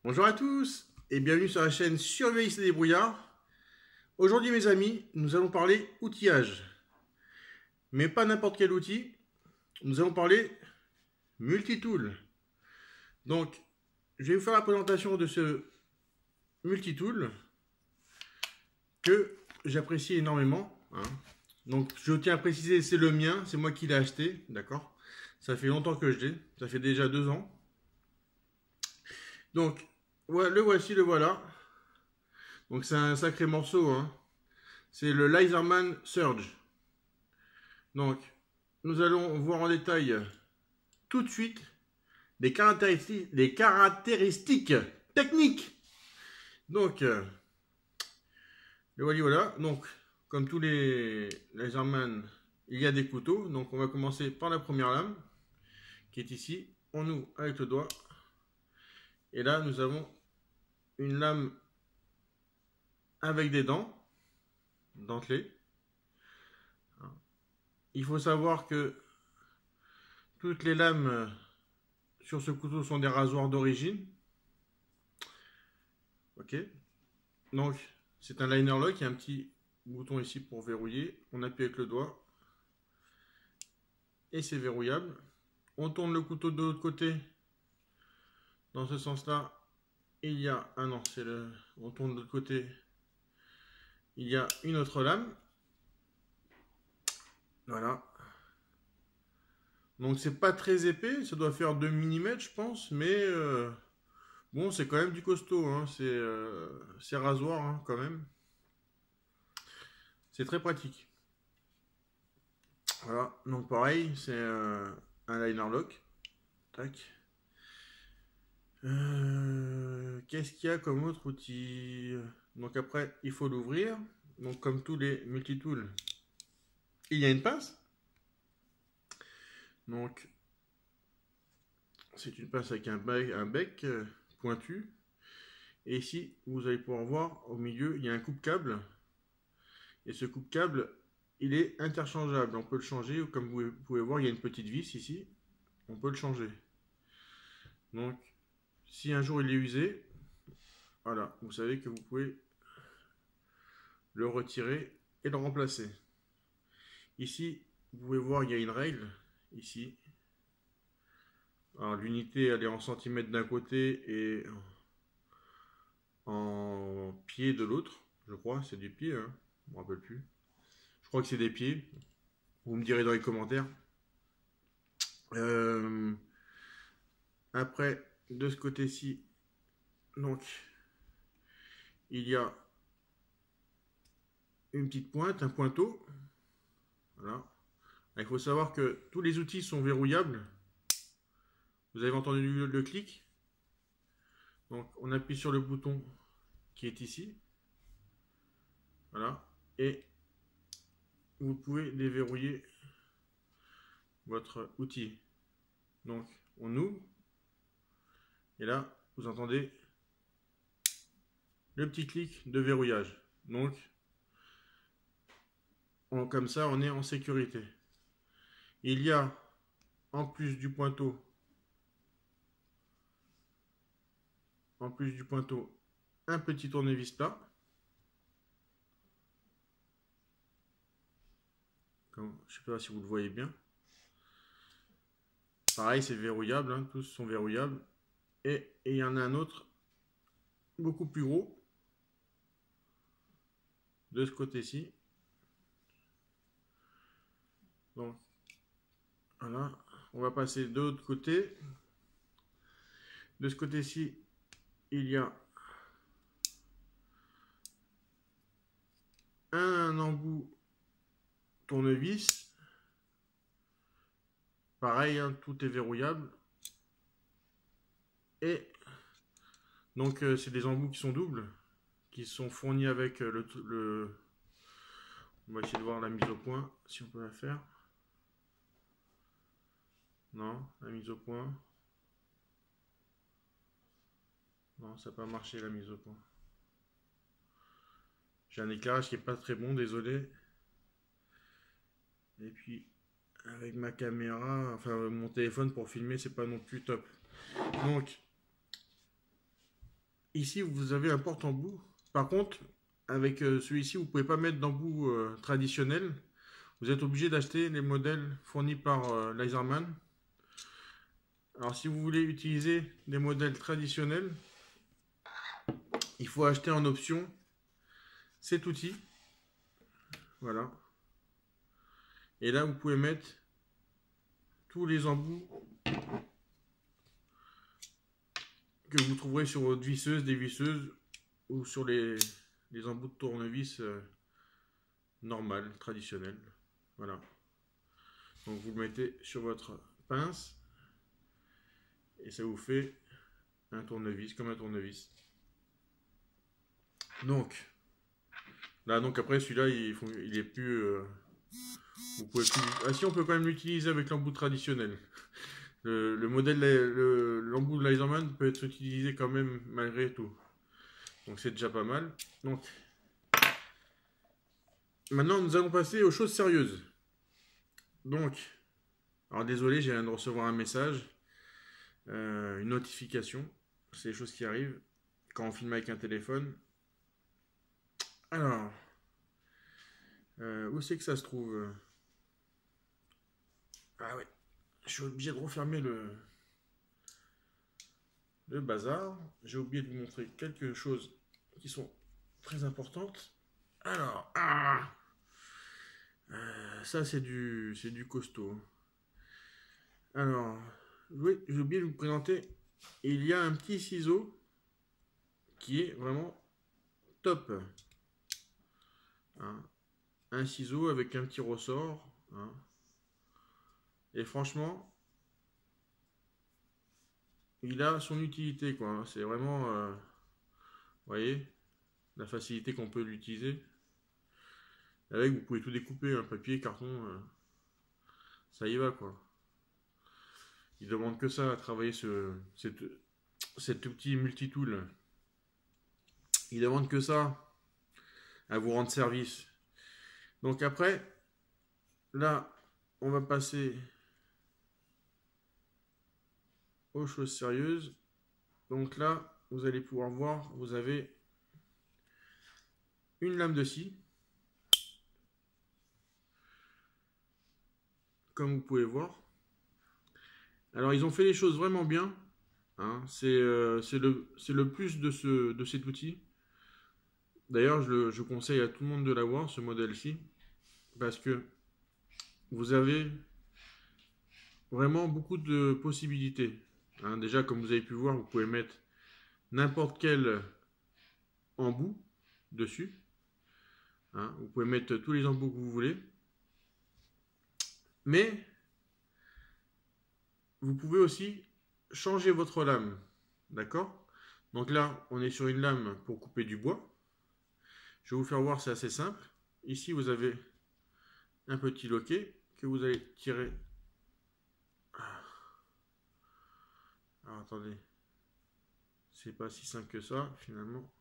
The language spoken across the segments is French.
Bonjour à tous et bienvenue sur la chaîne Surveillez des brouillards. Aujourd'hui mes amis, nous allons parler outillage. Mais pas n'importe quel outil, nous allons parler multitool. Donc, je vais vous faire la présentation de ce multitool que j'apprécie énormément. Donc, je tiens à préciser, c'est le mien, c'est moi qui l'ai acheté, d'accord? Ça fait longtemps que je l'ai, ça fait déjà 2 ans. Donc, le voici, le voilà. Donc, c'est un sacré morceau, hein. C'est le Laserman Surge. Donc, nous allons voir en détail tout de suite les caractéristiques techniques. Donc, le voilà. Donc, comme tous les Laserman, il y a des couteaux. Donc, on va commencer par la première lame qui est ici. On ouvre avec le doigt. Et là, nous avons une lame avec des dents, dentelées. Il faut savoir que toutes les lames sur ce couteau sont des rasoirs d'origine. Ok. Donc, c'est un liner lock. Il y a un petit bouton ici pour verrouiller. On appuie avec le doigt. Et c'est verrouillable. On tourne le couteau de l'autre côté. Dans ce sens-là, il y a... Ah non, c'est le... On tourne de l'autre côté. Il y a une autre lame. Voilà. Donc, c'est pas très épais. Ça doit faire 2 mm, je pense. Mais... bon, c'est quand même du costaud. Hein. C'est rasoir, hein, quand même. C'est très pratique. Voilà. Donc, pareil, c'est un liner lock. Tac. Qu'est-ce qu'il y a comme autre outil? Donc après, il faut l'ouvrir. Donc comme tous les multitools, il y a une pince. Donc c'est une pince avec un bec pointu. Et ici, vous allez pouvoir voir au milieu, il y a un coupe-câble. Et ce coupe-câble, il est interchangeable. On peut le changer. Comme vous pouvez voir, il y a une petite vis ici. On peut le changer. Donc, si un jour il est usé, voilà, vous savez que vous pouvez le retirer et le remplacer. Ici, vous pouvez voir, il y a une règle, ici. Alors, l'unité, elle est en centimètres d'un côté et en pieds de l'autre, je crois. C'est des pieds, hein. Je ne me rappelle plus. Je crois que c'est des pieds. Vous me direz dans les commentaires. Euh, Après, de ce côté-ci, donc, il y a une petite pointe, un pointeau. Voilà. Il faut savoir que tous les outils sont verrouillables. Vous avez entendu le clic. Donc, on appuie sur le bouton qui est ici. Voilà. Et vous pouvez déverrouiller votre outil. Donc, on ouvre. Et là, vous entendez le petit clic de verrouillage. Donc, comme ça, on est en sécurité. Il y a, en plus du pointeau, un petit tournevis plat. Je ne sais pas si vous le voyez bien. Pareil, c'est verrouillable, hein, tous sont verrouillables. Et il y en a un autre, beaucoup plus gros, de ce côté-ci. Donc, voilà, on va passer de l'autre côté. De ce côté-ci, il y a un embout tournevis. Pareil, hein, tout est verrouillable. Et donc, c'est des embouts qui sont doubles, qui sont fournis avec le... On va essayer de voir la mise au point, si on peut la faire. Non, la mise au point. Non, ça n'a pas marché la mise au point. J'ai un éclairage qui n'est pas très bon, désolé. Et puis, avec ma caméra, enfin mon téléphone pour filmer, c'est pas non plus top. Donc, ici, vous avez un porte-embout. Par contre, avec celui-ci, vous ne pouvez pas mettre d'embout traditionnel. Vous êtes obligé d'acheter les modèles fournis par Laserman. Alors, si vous voulez utiliser des modèles traditionnels, il faut acheter en option cet outil. Voilà. Et là, vous pouvez mettre tous les embouts que vous trouverez sur votre visseuse, des visseuses ou sur les embouts de tournevis normal, traditionnel. Voilà. Donc vous le mettez sur votre pince et ça vous fait un tournevis, comme un tournevis. Donc là, donc après celui-là, il est plus. Vous pouvez plus. Ah si, on peut quand même l'utiliser avec l'embout traditionnel. Le modèle, l'embout de Laserman peut être utilisé quand même malgré tout. Donc c'est déjà pas mal. Donc maintenant, nous allons passer aux choses sérieuses. Donc, alors désolé, j'ai viens de recevoir un message, une notification. C'est des choses qui arrivent quand on filme avec un téléphone. Alors, où c'est que ça se trouve? Ah ouais, je suis obligé de refermer le bazar. J'ai oublié de vous montrer quelque chose qui sont très importantes. Alors, ça c'est du costaud. Alors, oui, j'ai oublié de vous présenter. Il y a un petit ciseau qui est vraiment top. Hein. Un ciseau avec un petit ressort. Hein. Et franchement, il a son utilité, quoi. Hein. C'est vraiment, vous voyez, la facilité qu'on peut l'utiliser. Avec, vous pouvez tout découper, un papier, carton, ça y va, quoi. Il demande que ça à travailler cet outil multitool. Il demande que ça à vous rendre service. Donc après, là, on va passer aux choses sérieuses. Donc là, vous allez pouvoir voir, vous avez une lame de scie. Comme vous pouvez voir. Alors, ils ont fait les choses vraiment bien. Hein. C'est le plus de cet outil. D'ailleurs, je conseille à tout le monde de l'avoir, ce modèle-ci. Parce que vous avez vraiment beaucoup de possibilités. Hein. Déjà, comme vous avez pu voir, vous pouvez mettre n'importe quel embout dessus. Hein. Vous pouvez mettre tous les embouts que vous voulez. Mais vous pouvez aussi changer votre lame. D'accord? Donc là, on est sur une lame pour couper du bois. Je vais vous faire voir, c'est assez simple. Ici, vous avez un petit loquet que vous allez tirer. Alors, attendez. C'est pas si simple que ça, finalement.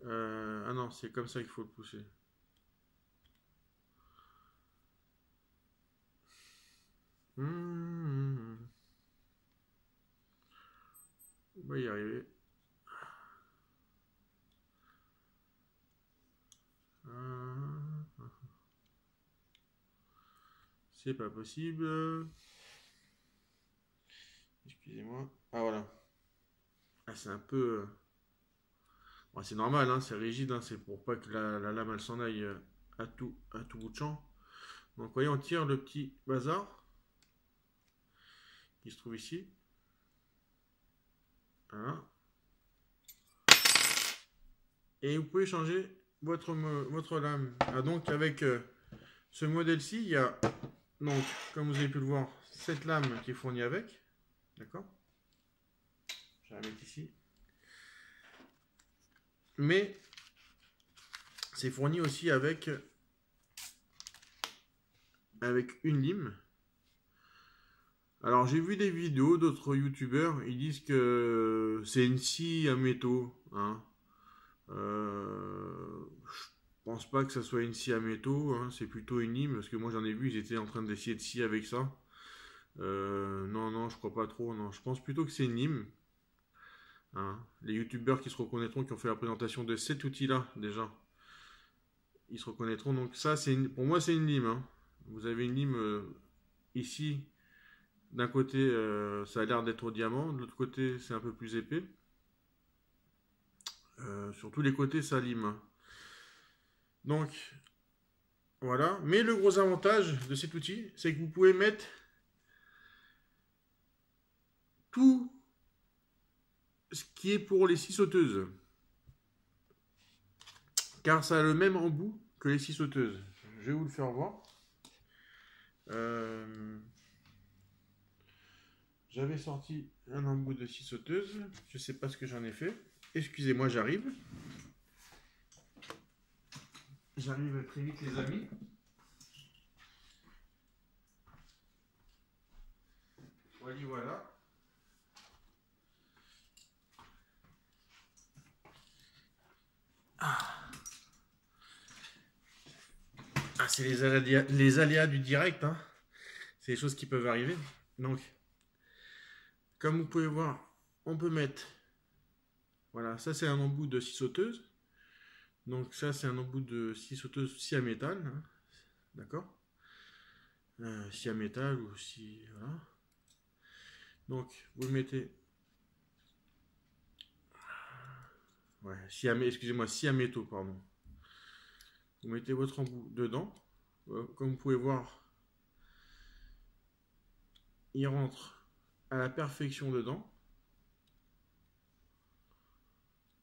Ah non, c'est comme ça qu'il faut le pousser. On va y arriver. C'est pas possible. Excusez-moi. Ah voilà. Ah, c'est un peu... Bon, c'est normal, hein, c'est rigide, hein, c'est pour pas que la lame elle s'en aille à tout bout de champ. Donc vous voyez, on tire le petit bazar qui se trouve ici. Voilà. Et vous pouvez changer votre lame. Ah, donc avec ce modèle-ci, il y a, donc, comme vous avez pu le voir, cette lame qui est fournie avec. D'accord? Je vais la mettre ici. Mais c'est fourni aussi avec une lime. Alors j'ai vu des vidéos d'autres youtubeurs, ils disent que c'est une scie à métaux. Hein. Je pense pas que ça soit une scie à métaux, hein. C'est plutôt une lime, parce que moi j'en ai vu, ils étaient en train d'essayer de scier avec ça. Non, je crois pas trop, non. Je pense plutôt que c'est une lime. Hein. Les youtubeurs qui se reconnaîtront, qui ont fait la présentation de cet outil-là, déjà, ils se reconnaîtront. Donc ça, pour moi, c'est une lime. Hein. Vous avez une lime ici. D'un côté, ça a l'air d'être au diamant. De l'autre côté, c'est un peu plus épais. Sur tous les côtés, ça lime. Hein. Donc, voilà. Mais le gros avantage de cet outil, c'est que vous pouvez mettre tout ce qui est pour les scie sauteuses. Car ça a le même embout que les scie sauteuses. Je vais vous le faire voir. J'avais sorti un embout de scie sauteuse. Je ne sais pas ce que j'en ai fait. Excusez-moi, j'arrive. J'arrive très vite, les amis. Voilà. Ah, c'est les aléas du direct. Hein. C'est des choses qui peuvent arriver. Donc, comme vous pouvez voir, on peut mettre... Voilà, ça c'est un embout de scie sauteuse. Donc ça c'est un embout de scie sauteuse scie à métal. Hein. D'accord, scie à métal ou scie... Voilà. Donc, vous le mettez... Ouais, excusez-moi, scie à métaux, pardon. Vous mettez votre embout dedans. Comme vous pouvez voir, il rentre à la perfection dedans.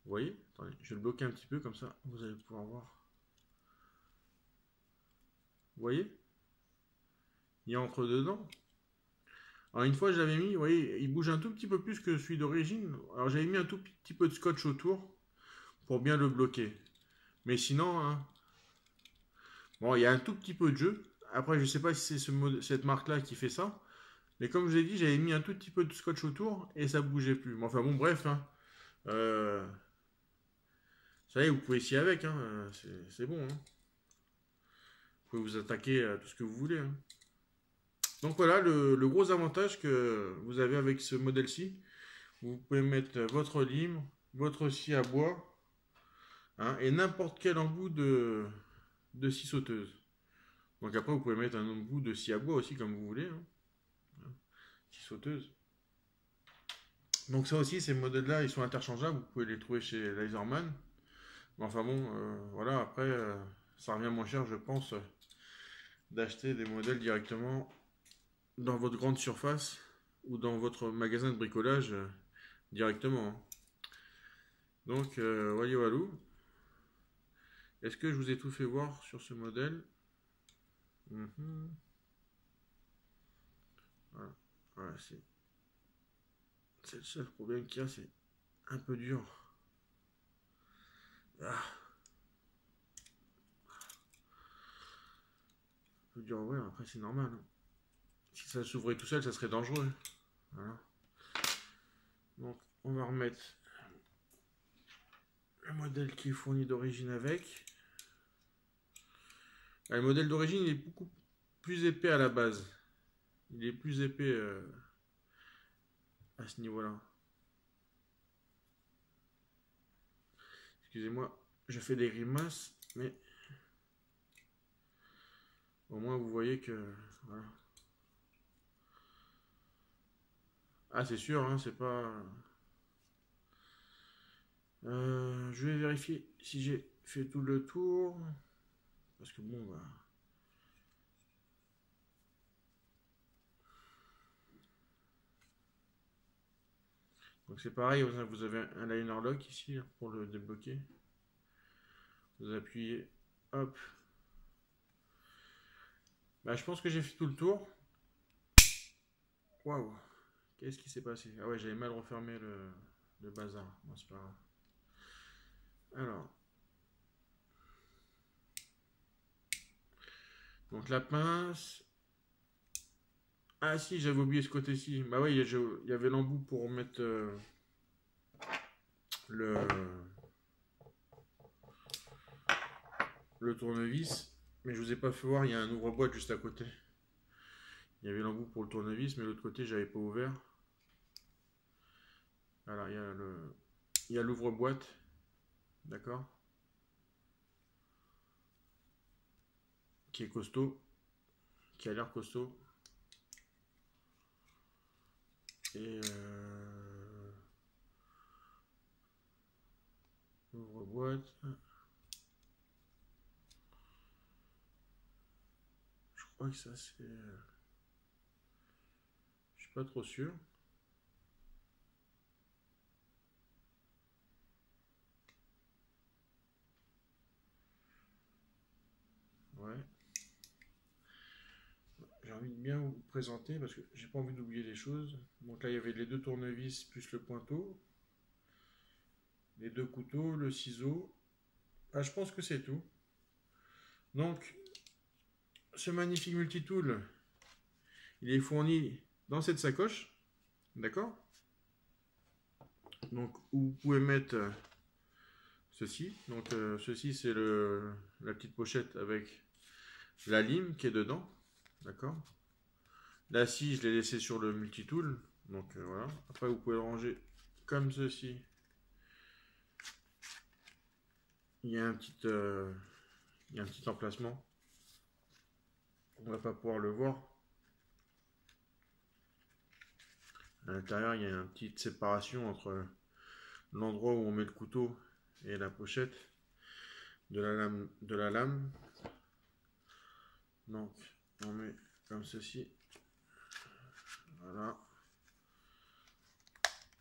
Vous voyez? Attendez, je vais le bloquer un petit peu, comme ça, vous allez pouvoir voir. Vous voyez? Il entre dedans. Alors une fois je l'avais mis, vous voyez, il bouge un tout petit peu plus que celui d'origine. Alors j'avais mis un tout petit peu de scotch autour pour bien le bloquer. Mais sinon, hein, bon, il y a un tout petit peu de jeu. Après, je sais pas si c'est cette marque-là qui fait ça. Mais comme je l'ai dit, j'avais mis un tout petit peu de scotch autour et ça bougeait plus. Mais enfin bon, bref. Hein, ça y est, vous pouvez scier avec. Hein, c'est bon. Hein. Vous pouvez vous attaquer à tout ce que vous voulez. Hein. Donc voilà, le gros avantage que vous avez avec ce modèle-ci. Vous pouvez mettre votre lime, votre scie à bois, hein, et n'importe quel embout de scie sauteuse. Donc après, vous pouvez mettre un embout de scie à bois aussi, comme vous voulez. Hein. Scie sauteuse. Donc ça aussi, ces modèles-là, ils sont interchangeables. Vous pouvez les trouver chez Laserman. Mais enfin bon, voilà, après, ça revient moins cher, je pense, d'acheter des modèles directement dans votre grande surface ou dans votre magasin de bricolage directement. Donc, voyez walou. Est-ce que je vous ai tout fait voir sur ce modèle? Voilà, voilà c'est le seul problème qu'il y a, c'est un peu dur. Ah. Un peu dur, ouais, après c'est normal. Hein. Si ça s'ouvrait tout seul, ça serait dangereux. Voilà. Donc, on va remettre le modèle qui est fourni d'origine avec. Le modèle d'origine est beaucoup plus épais à la base. Il est plus épais à ce niveau-là. Excusez-moi, je fais des grimaces, mais au moins vous voyez que... Voilà. Ah, c'est sûr, hein, c'est pas... je vais vérifier si j'ai fait tout le tour. Parce que bon, bah... Donc c'est pareil, vous avez un liner lock ici pour le débloquer. Vous appuyez, hop. Bah, je pense que j'ai fait tout le tour. Waouh, qu'est-ce qui s'est passé? Ah ouais, j'avais mal refermé le bazar. Bon, c'est pas grave. Alors. Donc la pince. Ah si, j'avais oublié ce côté-ci. Bah oui, il y avait l'embout pour mettre le tournevis. Mais je vous ai pas fait voir, il y a un ouvre-boîte juste à côté. Il y avait l'embout pour le tournevis, mais l'autre côté, j'avais pas ouvert. Voilà, il y a l'ouvre-boîte, d'accord, qui est costaud, qui a l'air costaud. Et ouvre-boîte. Je crois que ça c'est... Je suis pas trop sûr. Ouais. J'ai envie de bien vous présenter parce que j'ai pas envie d'oublier les choses. Donc là, il y avait les deux tournevis plus le pointeau, les deux couteaux, le ciseau. Ah, je pense que c'est tout. Donc, ce magnifique multitool, il est fourni dans cette sacoche, d'accord? Donc, où vous pouvez mettre ceci. Donc, ceci, c'est la petite pochette avec la lime qui est dedans, d'accord? La scie, je l'ai laissé sur le multitool. Donc voilà. Après, vous pouvez le ranger comme ceci. Il y a un petit emplacement. On ne va pas pouvoir le voir. À l'intérieur, il y a une petite séparation entre l'endroit où on met le couteau et la pochette de la lame. Donc, on met comme ceci. Voilà.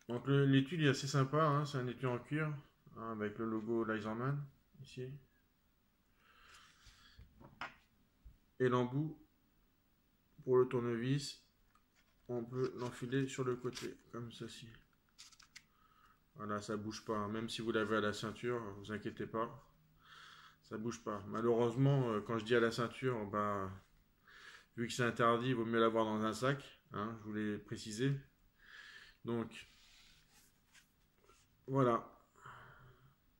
Donc l'étui est assez sympa, hein, c'est un étui en cuir hein, avec le logo Laserman ici. Et l'embout pour le tournevis, on peut l'enfiler sur le côté comme ceci. Voilà, ça bouge pas, hein. Même si vous l'avez à la ceinture, vous inquiétez pas, ça bouge pas. Malheureusement, quand je dis à la ceinture, bah, vu que c'est interdit, il vaut mieux l'avoir dans un sac, hein, je vous l'ai précisé. Donc, voilà,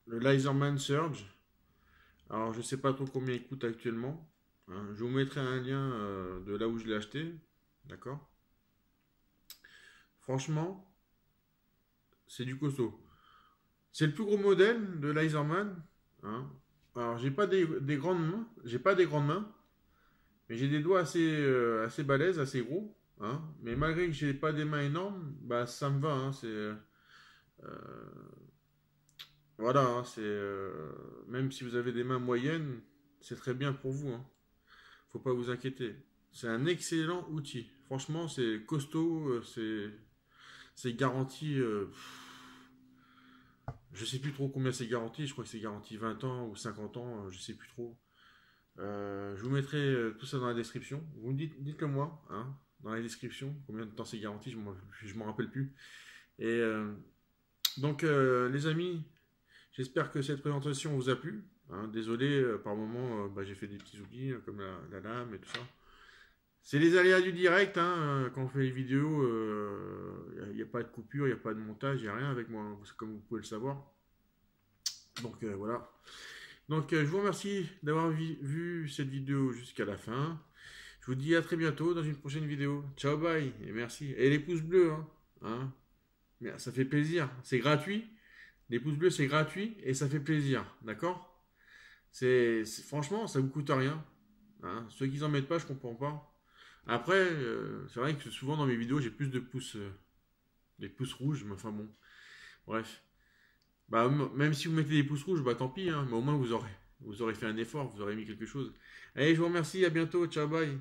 le Laserman Surge. Alors, je sais pas trop combien il coûte actuellement. Hein. Je vous mettrai un lien de là où je l'ai acheté, d'accord. Franchement, c'est du costaud. C'est le plus gros modèle de Laserman. Hein. Alors, j'ai pas des grandes mains, mais j'ai des doigts assez balèzes, assez gros. Hein. Mais malgré que j'ai pas des mains énormes, bah ça me va. Hein. Voilà, hein, même si vous avez des mains moyennes, c'est très bien pour vous. Hein. Faut pas vous inquiéter. C'est un excellent outil. Franchement, c'est costaud, c'est garanti. Je sais plus trop combien c'est garanti. Je crois que c'est garanti 20 ans ou 50 ans, je sais plus trop. Je vous mettrai tout ça dans la description. Vous me dites-le moi, hein, dans la description, combien de temps c'est garanti, je m'en rappelle plus. Et donc, les amis, j'espère que cette présentation vous a plu. Hein. Désolé, par moment, bah, j'ai fait des petits oublis, comme la lame et tout ça. C'est les aléas du direct, hein, quand on fait les vidéos, il n'y a pas de coupure, il n'y a pas de montage, il n'y a rien avec moi, hein, comme vous pouvez le savoir. Donc voilà. Donc je vous remercie d'avoir vu cette vidéo jusqu'à la fin. Je vous dis à très bientôt dans une prochaine vidéo. Ciao, bye, et merci. Et les pouces bleus, hein, ça fait plaisir, c'est gratuit. Les pouces bleus, c'est gratuit et ça fait plaisir, d'accord? Franchement, ça vous coûte rien. Hein. Ceux qui n'en mettent pas, je comprends pas. Après, c'est vrai que souvent dans mes vidéos, j'ai plus de pouces, des pouces rouges, mais enfin bon, bref. Bah, même si vous mettez des pouces rouges, bah tant pis, hein, mais au moins vous aurez fait un effort, vous aurez mis quelque chose. Allez, je vous remercie, à bientôt, ciao, bye.